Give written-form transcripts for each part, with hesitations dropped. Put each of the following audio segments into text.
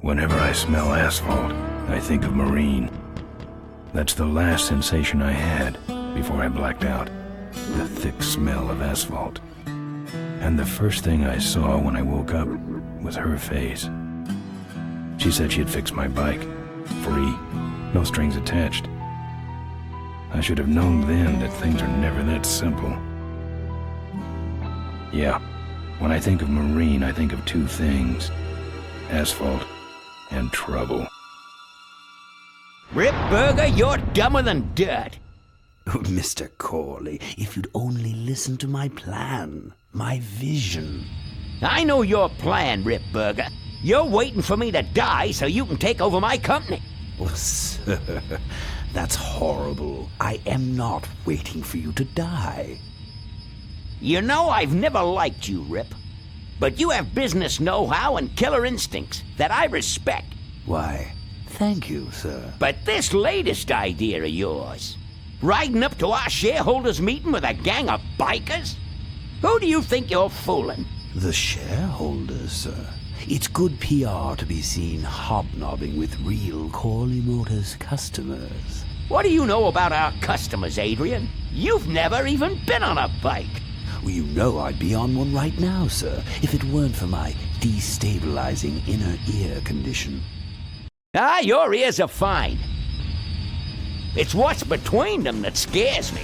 Whenever I smell asphalt, I think of Marine. That's the last sensation I had before I blacked out. The thick smell of asphalt. And the first thing I saw when I woke up was her face. She said she'd fix my bike. Free. No strings attached. I should have known then that things are never that simple. Yeah, when I think of Marine, I think of two things. Asphalt and trouble. Rip Burger, you're dumber than dirt. Oh, Mr. Corley, if you'd only listen to my plan, my vision. I know your plan, Rip Burger. You're waiting for me to die so you can take over my company. Oh, sir, that's horrible. I am not waiting for you to die. You know I've never liked you, Rip. But you have business know-how and killer instincts that I respect. Why, thank you, sir. But this latest idea of yours, riding up to our shareholders' meeting with a gang of bikers? Who do you think you're fooling? The shareholders, sir. It's good PR to be seen hobnobbing with real Corley Motors customers. What do you know about our customers, Adrian? You've never even been on a bike. Well, you know I'd be on one right now, sir, if it weren't for my destabilizing inner ear condition. Ah, your ears are fine. It's what's between them that scares me.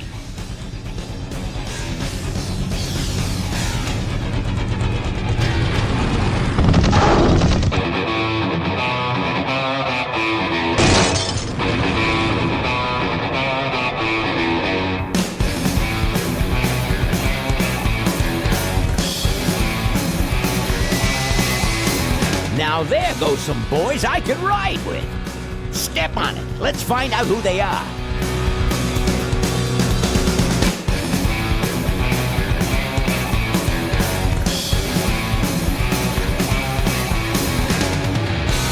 Now there go some boys I could ride with. Step on it. Let's find out who they are.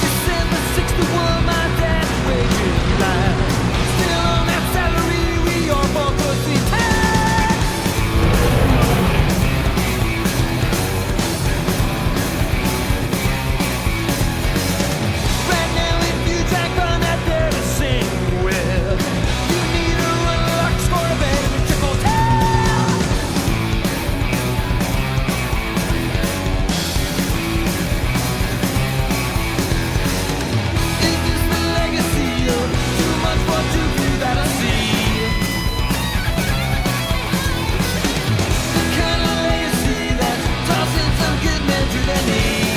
December 61, my dad waged line. Still on that salary, we are more pussy time. Right now, if you jack on that there to sing with, you need a run lock, score a bed in a triple tail. Is this the legacy of too much for too few that I see? The kind of legacy that's tossing some good men to their knees.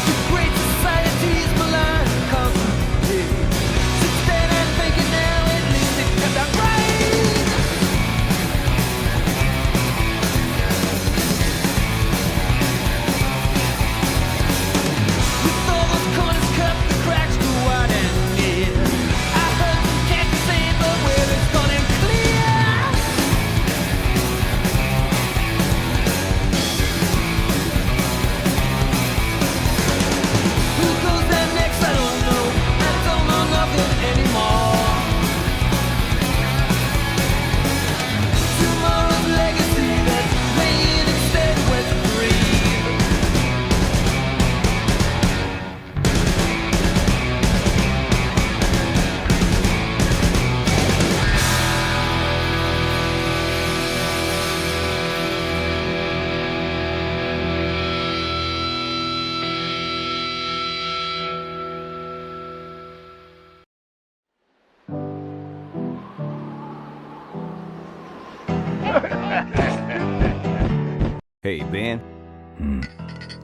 The great society's malign constantly. Since then I'm thinking now at least it got that right. With all those corners cut, the cracks go wide and near. I heard some cats saying, but where it's gone and clear. Who goes there next? I don't know. I don't know nothing anymore. Tomorrow's legacy that's laying instead where to breathe. Hey, Ben.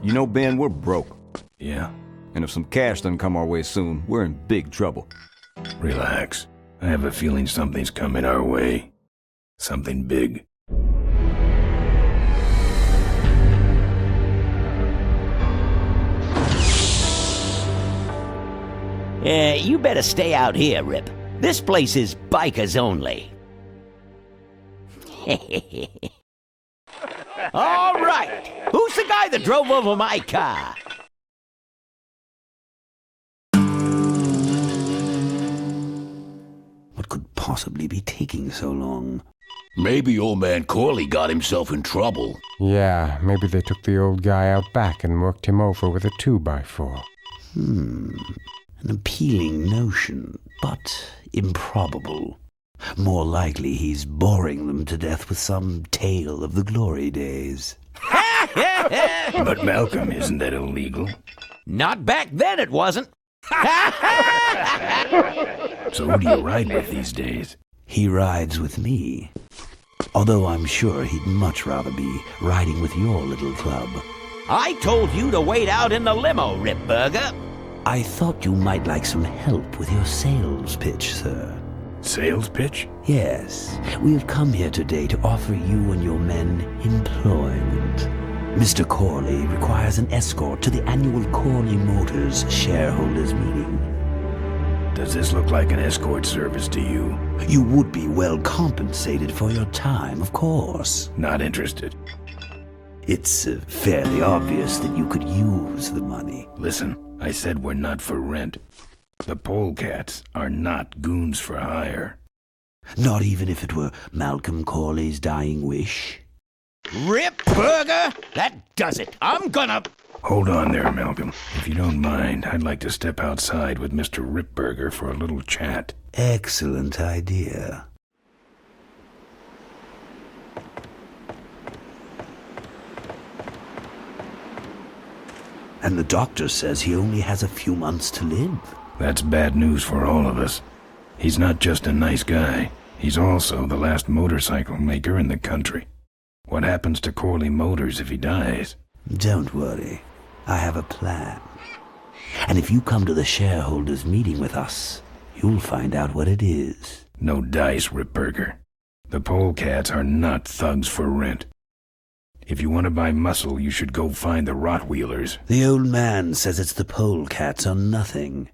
You know, Ben, we're broke. Yeah, And if some cash doesn't come our way soon, we're in big trouble. relax. I have a feeling something's coming our way. Something big. You better stay out here, Rip. This place is bikers only. All right. Who's the guy that drove over my car? What could possibly be taking so long? Maybe old man Corley got himself in trouble. Yeah, maybe they took the old guy out back and worked him over with a 2x4. An appealing notion, but improbable. More likely he's boring them to death with some tale of the glory days. But Malcolm, isn't that illegal? Not back then it wasn't. So who do you ride with these days? He rides with me. Although I'm sure he'd much rather be riding with your little club. I told you to wait out in the limo, Ripburger. I thought you might like some help with your sales pitch, sir. Sales pitch? Yes, we have come here today to offer you and your men employment. Mr. Corley requires an escort to the annual Corley Motors shareholders meeting. Does this look like an escort service to you? You would be well compensated for your time, of course. Not interested. It's fairly obvious that you could use the money. Listen, I said we're not for rent. The polecats are not goons for hire. Not even if it were Malcolm Corley's dying wish. Ripburger, that does it. I'm gonna... Hold on there, Malcolm. If you don't mind, I'd like to step outside with Mr. Ripburger for a little chat. Excellent idea. And the doctor says he only has a few months to live. That's bad news for all of us. He's not just a nice guy. He's also the last motorcycle maker in the country. What happens to Corley Motors if he dies? Don't worry. I have a plan. And if you come to the shareholders' meeting with us, you'll find out what it is. No dice, Ripburger. The polecats are not thugs for rent. If you want to buy muscle, you should go find the Rottweilers. The old man says it's the polecats or nothing.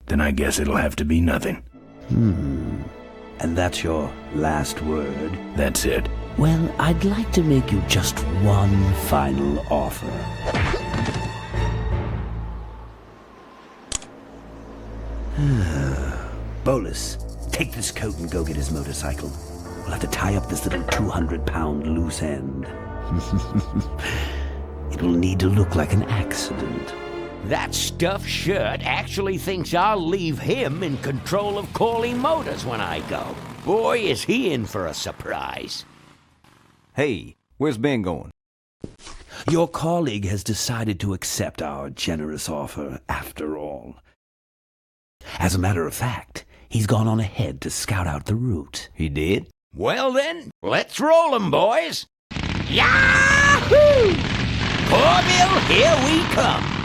Then I guess it'll have to be nothing. And that's your last word? That's it. Well, I'd like to make you just one final offer. Bolus, take this coat and go get his motorcycle. We'll have to tie up this little 200-pound loose end. It'll need to look like an accident. That stuffed shirt actually thinks I'll leave him in control of Corley Motors when I go. Boy, is he in for a surprise. Hey, where's Ben going? Your colleague has decided to accept our generous offer after all. As a matter of fact, he's gone on ahead to scout out the route. He did? Well then, let's roll 'em, boys. Yahoo! Corville, here we come.